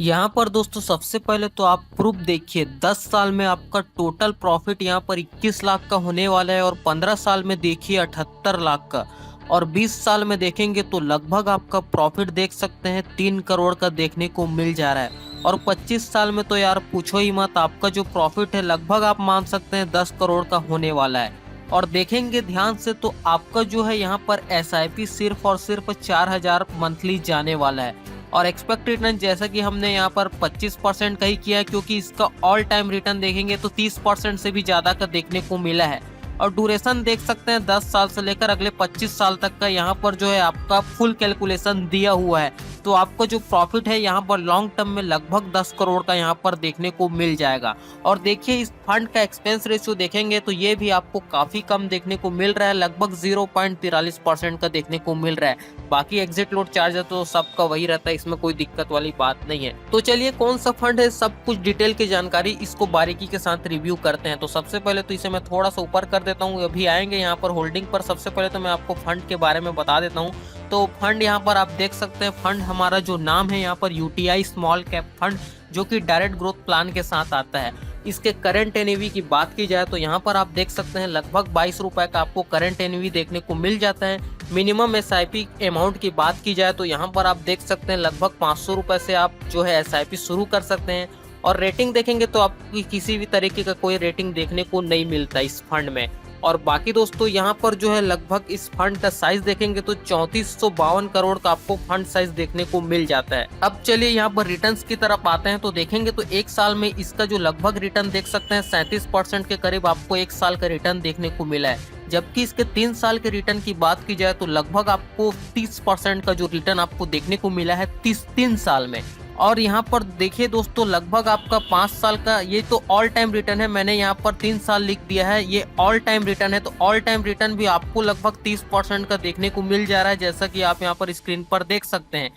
यहाँ पर दोस्तों सबसे पहले तो आप प्रूफ देखिए। 10 साल में आपका टोटल प्रॉफिट यहाँ पर 21 लाख का होने वाला है और 15 साल में देखिए 78 लाख का। और 20 साल में देखेंगे तो लगभग आपका प्रॉफिट देख सकते हैं 3 करोड़ का देखने को मिल जा रहा है। और 25 साल में तो यार पूछो ही मत, आपका जो प्रॉफिट है लगभग आप मान सकते हैं 10 करोड़ का होने वाला है। और देखेंगे ध्यान से तो आपका जो है यहाँ पर एसआईपी सिर्फ और सिर्फ 4,000 मंथली जाने वाला है। और एक्सपेक्ट रिटर्न जैसा कि हमने यहाँ पर 25% का ही किया है, क्योंकि इसका ऑल टाइम रिटर्न देखेंगे तो 30% से भी ज्यादा का देखने को मिला है। और ड्यूरेशन देख सकते हैं 10 साल से लेकर अगले 25 साल तक का यहाँ पर जो है आपका फुल कैलकुलेशन दिया हुआ है। तो आपको जो प्रॉफिट है यहाँ पर लॉन्ग टर्म में लगभग 10 करोड़ का यहाँ पर देखने को मिल जाएगा। और देखिए इस फंड का एक्सपेंस रेशियो देखेंगे तो ये भी आपको काफी कम देखने को मिल रहा है, लगभग 0.43% का देखने को मिल रहा है। बाकी एग्जिट लोड चार्ज है तो सबका वही रहता है, इसमें कोई दिक्कत वाली बात नहीं है। तो चलिए कौन सा फंड है सब कुछ डिटेल की जानकारी इसको बारीकी के साथ रिव्यू करते हैं। तो सबसे पहले तो इसे मैं थोड़ा सा ऊपर कर देता हूँ, अभी आएंगे यहाँ पर होल्डिंग पर। सबसे पहले तो मैं आपको फंड के बारे में बता देता हूँ। तो फंड यहाँ पर आप देख सकते हैं, फंड हमारा जो नाम है यहाँ पर यूटीआई स्मॉल कैप फंड, जो कि डायरेक्ट ग्रोथ प्लान के साथ आता है। इसके करंट एनएवी की बात की जाए तो यहाँ पर आप देख सकते हैं लगभग 22 रुपए का आपको करंट एनएवी देखने को मिल जाता है। मिनिमम एसआईपी अमाउंट की बात की जाए तो यहाँ पर आप देख सकते हैं लगभग 500 रुपए से आप जो है एसआईपी शुरू कर सकते हैं। और रेटिंग देखेंगे तो आपकी किसी भी तरीके का कोई रेटिंग देखने को नहीं मिलता इस फंड में। और बाकी दोस्तों यहाँ पर जो है लगभग इस फंड का साइज देखेंगे तो 3452 करोड़ का आपको फंड साइज देखने को मिल जाता है। अब चलिए यहाँ पर रिटर्न्स की तरफ आते हैं। तो देखेंगे तो एक साल में इसका जो लगभग रिटर्न देख सकते हैं 37% के करीब आपको एक साल का रिटर्न देखने को मिला है। जबकि इसके 3 साल के रिटर्न की बात की जाए तो लगभग आपको 30% का जो रिटर्न आपको देखने को मिला है 3 साल में। और यहाँ पर देखिए दोस्तों लगभग आपका 5 साल का, ये तो ऑल टाइम रिटर्न है, मैंने यहाँ पर 3 साल लिख दिया है, ये ऑल टाइम रिटर्न है। तो ऑल टाइम रिटर्न भी आपको लगभग 30% का देखने को मिल जा रहा है, जैसा कि आप यहाँ पर स्क्रीन पर देख सकते हैं।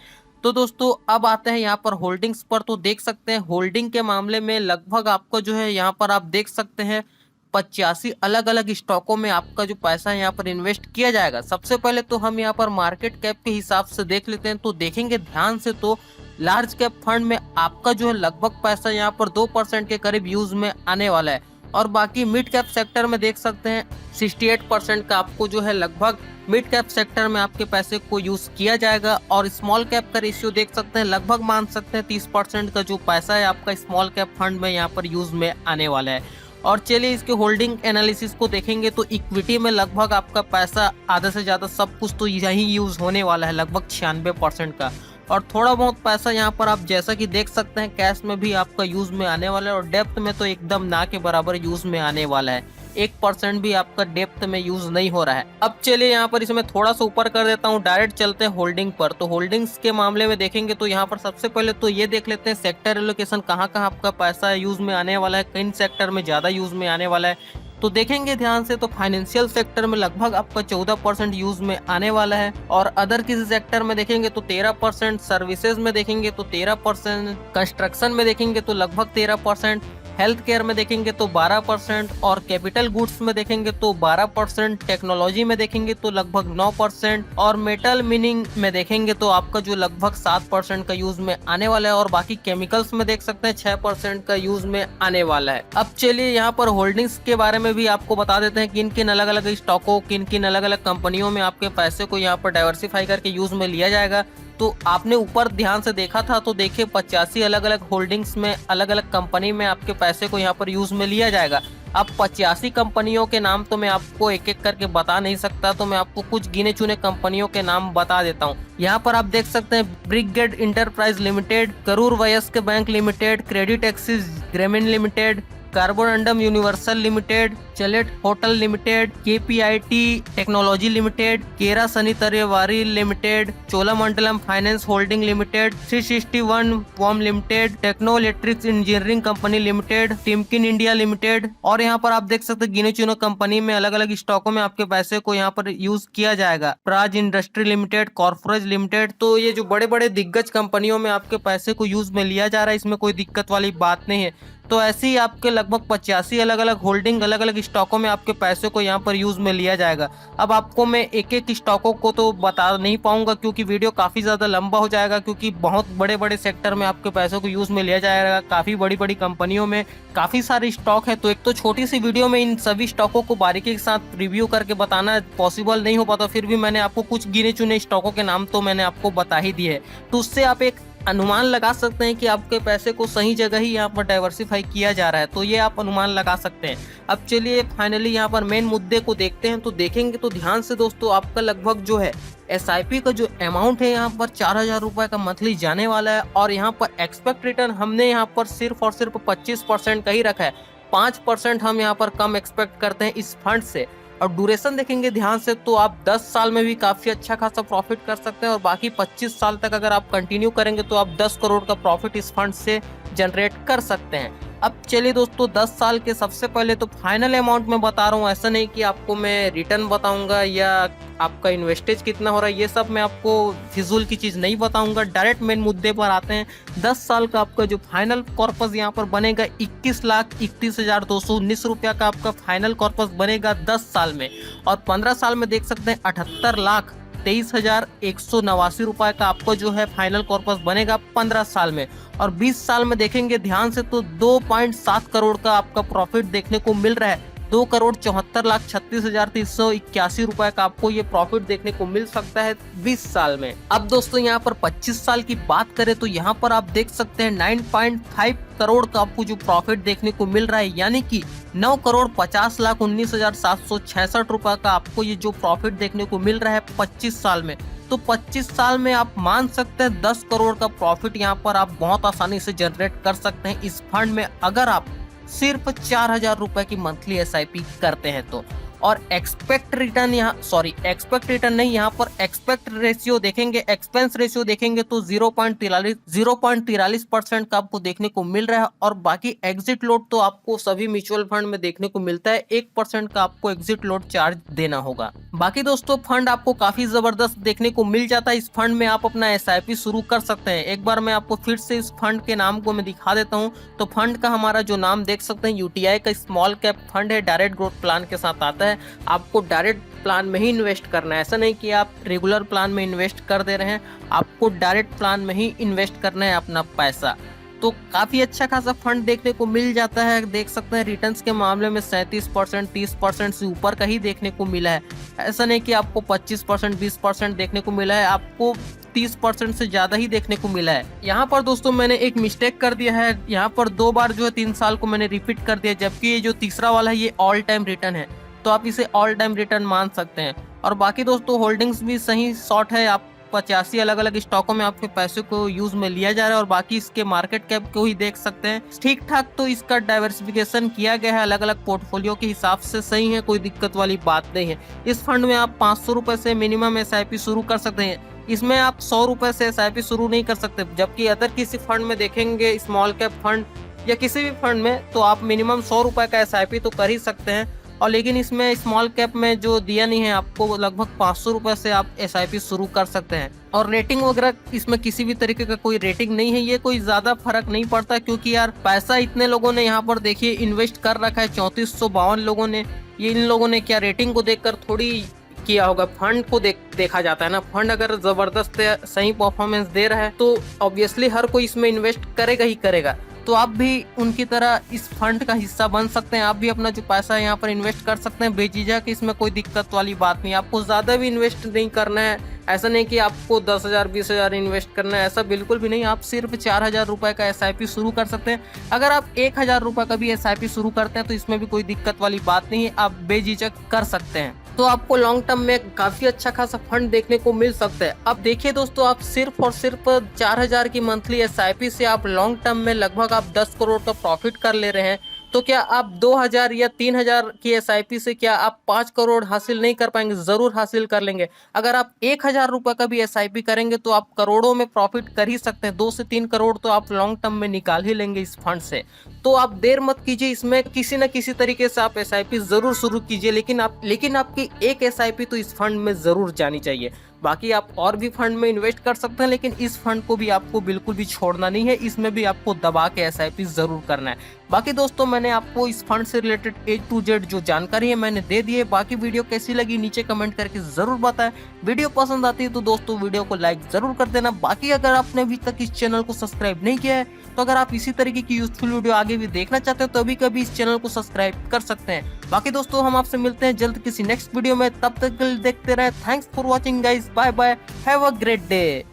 तो दोस्तों अब आते हैं यहाँ पर होल्डिंग्स पर। तो देख सकते हैं होल्डिंग के मामले में लगभग आपको जो है यहाँ पर आप देख सकते हैं 85 अलग अलग स्टॉकों में आपका जो पैसा है यहाँ पर इन्वेस्ट किया जाएगा। सबसे पहले तो हम यहाँ पर मार्केट कैप के हिसाब से देख लेते हैं। तो देखेंगे ध्यान से तो लार्ज कैप फंड में आपका जो है लगभग पैसा यहाँ पर 2% के करीब यूज में आने वाला है। और बाकी मिड कैप सेक्टर में देख सकते हैं 68% का आपको जो है लगभग मिड कैप सेक्टर में आपके पैसे को यूज किया जाएगा। और स्मॉल कैप का रेशियो देख सकते हैं, लगभग मान सकते हैं 30% का जो पैसा है आपका स्मॉल कैप फंड में यहाँ पर यूज में आने वाला है। और चलिए इसके होल्डिंग एनालिसिस को देखेंगे तो इक्विटी में लगभग आपका पैसा आधा से ज्यादा सब कुछ तो यही यूज होने वाला है, लगभग 96% का। और थोड़ा बहुत पैसा यहाँ पर आप जैसा कि देख सकते हैं कैश में भी आपका यूज में आने वाला है। और डेप्थ में तो एकदम ना के बराबर यूज में आने वाला है, 1% भी आपका डेप्थ में यूज नहीं हो रहा है। अब चलिए यहाँ पर इसे मैं थोड़ा सा ऊपर कर देता हूँ, डायरेक्ट चलते हैं होल्डिंग पर। तो होल्डिंग्स के मामले में देखेंगे तो यहाँ पर सबसे पहले तो ये देख लेते हैं सेक्टर एलोकेशन, कहाँ कहाँ आपका पैसा यूज में आने वाला है, किन सेक्टर में ज्यादा यूज में आने वाला है। तो देखेंगे ध्यान से तो फाइनेंशियल सेक्टर में लगभग आपका 14% यूज में आने वाला है। और अदर किसी सेक्टर में देखेंगे तो 13%, सर्विसेज में देखेंगे तो 13%, कंस्ट्रक्शन में देखेंगे तो लगभग 13%, हेल्थ केयर में देखेंगे तो 12%, और कैपिटल गुड्स में देखेंगे तो 12%, टेक्नोलॉजी में देखेंगे तो लगभग 9%, और मेटल मिनिंग में देखेंगे तो आपका जो लगभग 7% का यूज में आने वाला है। और बाकी केमिकल्स में देख सकते हैं 6% का यूज में आने वाला है। अब चलिए यहाँ पर होल्डिंग्स के बारे में भी आपको बता देते हैं, किन किन अलग अलग स्टॉकों, किन किन अलग अलग कंपनियों में आपके पैसे को यहाँ पर डाइवर्सिफाई करके यूज में लिया जाएगा। तो आपने ऊपर ध्यान से देखा था तो देखिए 85 अलग अलग होल्डिंग्स में अलग अलग कंपनी में आपके पैसे को यहाँ पर यूज में लिया जाएगा। अब 85 कंपनियों के नाम तो मैं आपको एक एक करके बता नहीं सकता, तो मैं आपको कुछ गिने चुने कंपनियों के नाम बता देता हूँ। यहाँ पर आप देख सकते हैं brigade enterprise limited, Karur Vysya bank limited, credit Axis Grameen limited, Carborundum Universal limited, Chalet hotel limited, KPIT technology limited, केरा सनी तरेवारी limited, Cholamandalam finance holding limited, 361 वॉम limited, techno electrics engineering company limited, Timken India limited. और यहाँ पर आप देख सकते हैं गिने चुने कंपनी में अलग अलग स्टॉकों में आपके पैसे को यहाँ पर यूज किया जाएगा। प्राज इंडस्ट्री लिमिटेड, कॉर्पोरेज लिमिटेड। तो ये जो बड़े बड़े दिग्गज कंपनियों में आपके पैसे को यूज में लिया जा रहा है, इसमें कोई दिक्कत वाली बात नहीं है। तो ऐसे ही आपके लगभग 85 अलग अलग होल्डिंग अलग अलग स्टॉकों में आपके पैसे को यहाँ पर यूज में लिया जाएगा। अब आपको मैं एक एक स्टॉकों को तो बता नहीं पाऊंगा क्योंकि वीडियो काफी ज्यादा लंबा हो जाएगा, क्योंकि बहुत बड़े बड़े सेक्टर में आपके पैसों को यूज में लिया जाएगा, काफी बड़ी बड़ी कंपनियों में काफी सारे स्टॉक है। तो एक तो छोटी सी वीडियो में इन सभी स्टॉकों को बारीकी के साथ रिव्यू करके बताना पॉसिबल नहीं हो पाता, फिर भी मैंने आपको कुछ गिने चुने स्टॉकों के नाम तो मैंने आपको बता ही दिए। तो उससे आप एक अनुमान लगा सकते हैं कि आपके पैसे को सही जगह ही यहाँ पर डाइवर्सिफाई किया जा रहा है, तो ये आप अनुमान लगा सकते हैं। अब चलिए फाइनली यहाँ पर मेन मुद्दे को देखते हैं। तो देखेंगे तो ध्यान से दोस्तों, आपका लगभग जो है SIP का जो अमाउंट है यहाँ पर 4,000 रुपए का मंथली जाने वाला है, और यहाँ पर एक्सपेक्ट रिटर्न हमने यहाँ पर सिर्फ और सिर्फ 25% का ही रखा है। 5% हम यहाँ पर कम एक्सपेक्ट करते हैं इस फंड से। और ड्यूरेशन देखेंगे ध्यान से तो आप 10 साल में भी काफी अच्छा खासा प्रॉफिट कर सकते हैं, और बाकी 25 साल तक अगर आप कंटिन्यू करेंगे तो आप 10 करोड़ का प्रॉफिट इस फंड से जनरेट कर सकते हैं। अब चलिए दोस्तों, 10 साल के सबसे पहले तो फाइनल अमाउंट में बता रहा हूँ, ऐसा नहीं कि आपको मैं रिटर्न बताऊंगा या आपका इन्वेस्टेज कितना हो रहा है, ये सब मैं आपको फिजूल की चीज नहीं बताऊंगा। डायरेक्ट मेन मुद्दे पर आते हैं। 10 साल का आपका जो फाइनल कॉर्पस यहाँ पर बनेगा 21,31,219 रुपया का आपका फाइनल कॉर्पस बनेगा 10 साल में। और 15 साल में देख सकते हैं 78,23,189 रुपए का आपको जो है फाइनल कॉर्पस बनेगा 15 साल में। और 20 साल में देखेंगे ध्यान से तो 2.7 करोड़ का आपका प्रॉफिट देखने को मिल रहा है। 2,74,36,381 रुपए का आपको ये प्रॉफिट देखने को मिल सकता है 20 साल में। अब दोस्तों यहाँ पर 25 साल की बात करें तो यहाँ पर आप देख सकते हैं 9.5 करोड़ का आपको जो प्रॉफिट देखने को मिल रहा है, यानी कि 9,50,19,766 रुपए का आपको ये जो प्रॉफिट देखने को मिल रहा है 25 साल में। तो 25 साल में आप मान सकते हैं 10 करोड़ का प्रॉफिट यहाँ पर आप बहुत आसानी से जनरेट कर सकते हैं इस फंड में, अगर आप सिर्फ 4,000 रुपए की मंथली SIP करते हैं तो। और एक्सपेक्ट रिटर्न एक्सपेक्ट रिटर्न नहीं, यहाँ पर एक्सपेक्ट रेशियो देखेंगे, एक्सपेंस रेशियो देखेंगे तो 0.43% का आपको देखने को मिल रहा है। और बाकी एग्जिट लोड तो आपको सभी म्यूचुअल फंड में देखने को मिलता है, 1% का आपको एग्जिट लोड चार्ज देना होगा। बाकी दोस्तों फंड आपको काफी जबरदस्त देखने को मिल जाता है। इस फंड में आप अपना SIP शुरू कर सकते हैं। एक बार मैं आपको फिर से इस फंड के नाम को मैं दिखा देता हूँ। तो फंड का हमारा जो नाम देख सकते हैं UTI का स्मॉल कैप फंड है, डायरेक्ट ग्रोथ प्लान के साथ आता है। आपको डायरेक्ट प्लान में ही इन्वेस्ट करना है, ऐसा नहीं कि आप रेगुलर प्लान में इन्वेस्ट कर दे रहे हैं, आपको डायरेक्ट प्लान में ही इन्वेस्ट करना है अपना पैसा। तो काफी अच्छा खासा फंड देखने को मिल जाता है। देख सकते हैं रिटर्न्स के मामले में 37%, 30% से ऊपर का ही देखने को मिला है। ऐसा नहीं कि आपको 25%, 20% देखने को मिला है, आपको 30% से ज्यादा ही देखने को मिला है। यहाँ पर दोस्तों मैंने एक मिस्टेक कर दिया है, यहाँ पर 2 बार जो है 3 साल को मैंने रिपीट कर दिया, जबकि ये जो तीसरा वाला है ये ऑल टाइम रिटर्न है, तो आप इसे ऑल टाइम रिटर्न मान सकते हैं। और बाकी दोस्तों होल्डिंग्स भी सही शॉर्ट है, आप 85 अलग अलग स्टॉकों में आपके पैसे को यूज में लिया जा रहा है। और बाकी इसके मार्केट कैप को ही देख सकते हैं, ठीक ठाक तो इसका डाइवर्सिफिकेशन किया गया है, अलग अलग पोर्टफोलियो के हिसाब से सही है, कोई दिक्कत वाली बात नहीं है। इस फंड में आप 500 रुपए से मिनिमम SIP शुरू कर सकते हैं, इसमें आप 100 रुपए से SIP शुरू नहीं कर सकते। जबकि अदर किसी फंड में देखेंगे, स्मॉल कैप फंड या किसी भी फंड में, तो आप मिनिमम 100 रुपए का SIP तो कर ही सकते हैं। और लेकिन इसमें स्मॉल कैप में जो दिया नहीं है आपको, लगभग 500 रुपए से आप SIP शुरू कर सकते हैं। और रेटिंग वगैरह इसमें किसी भी तरीके का कोई रेटिंग नहीं है, ये कोई ज्यादा फर्क नहीं पड़ता, क्योंकि यार पैसा इतने लोगों ने यहाँ पर देखिए इन्वेस्ट कर रखा है, 3452 लोगों ने। ये इन लोगों ने क्या रेटिंग को देखकर थोड़ी किया होगा, फंड को देखा जाता है ना। फंड अगर जबरदस्त सही परफॉर्मेंस दे रहा है तो ऑब्वियसली हर कोई इसमें इन्वेस्ट करेगा ही करेगा। तो आप भी उनकी तरह इस फंड का हिस्सा बन सकते हैं, आप भी अपना जो पैसा है यहाँ पर इन्वेस्ट कर सकते हैं बेझिझक, इसमें कोई दिक्कत वाली बात नहीं। आपको ज्यादा भी इन्वेस्ट नहीं करना है, ऐसा नहीं कि आपको 10,000 20,000 इन्वेस्ट करना है, ऐसा बिल्कुल भी नहीं। आप सिर्फ 4,000 रुपए का SIP शुरू कर सकते हैं। अगर आप 1,000 रुपए का भी SIP शुरू करते हैं तो इसमें भी कोई दिक्कत वाली बात नहीं है, आप बेझिझक कर सकते हैं। तो आपको लॉन्ग टर्म में काफी अच्छा खासा फंड देखने को मिल सकता है। अब देखिए दोस्तों, आप सिर्फ और सिर्फ 4,000 की मंथली SIP से आप लॉन्ग टर्म में लगभग आप 10 करोड़ का प्रॉफिट कर ले रहे हैं, तो क्या आप 2,000 या 3,000 की SIP से क्या आप 5 करोड़ हासिल नहीं कर पाएंगे? जरूर हासिल कर लेंगे। अगर आप 1,000 रुपए का भी SIP करेंगे तो आप करोड़ों में प्रॉफिट कर ही सकते हैं, 2 से 3 करोड़ तो आप लॉन्ग टर्म में निकाल ही लेंगे इस फंड से। तो आप देर मत कीजिए, इसमें किसी न किसी तरीके से आप SIP जरूर शुरू कीजिए, लेकिन आपकी एक SIP तो इस फंड में जरूर जानी चाहिए। बाकी आप और भी फंड में इन्वेस्ट कर सकते हैं, लेकिन इस फंड को भी आपको बिल्कुल भी छोड़ना नहीं है, इसमें भी आपको दबा के SIP जरूर करना है। बाकी दोस्तों मैंने आपको इस फंड से रिलेटेड A to Z जो जानकारी है मैंने दे दी है। बाकी वीडियो कैसी लगी नीचे कमेंट करके जरूर बताएं। वीडियो पसंद आती है तो दोस्तों वीडियो को लाइक जरूर कर देना। बाकी अगर आपने अभी तक इस चैनल को सब्सक्राइब नहीं किया है तो अगर आप इसी तरीके की यूजफुल वीडियो आगे भी देखना चाहते हो तो अभी कभी इस चैनल को सब्सक्राइब कर सकते हैं। बाकी दोस्तों हम आपसे मिलते हैं जल्द किसी नेक्स्ट वीडियो में, तब तक देखते रहे। Thanks for watching guys, bye bye, have a great day.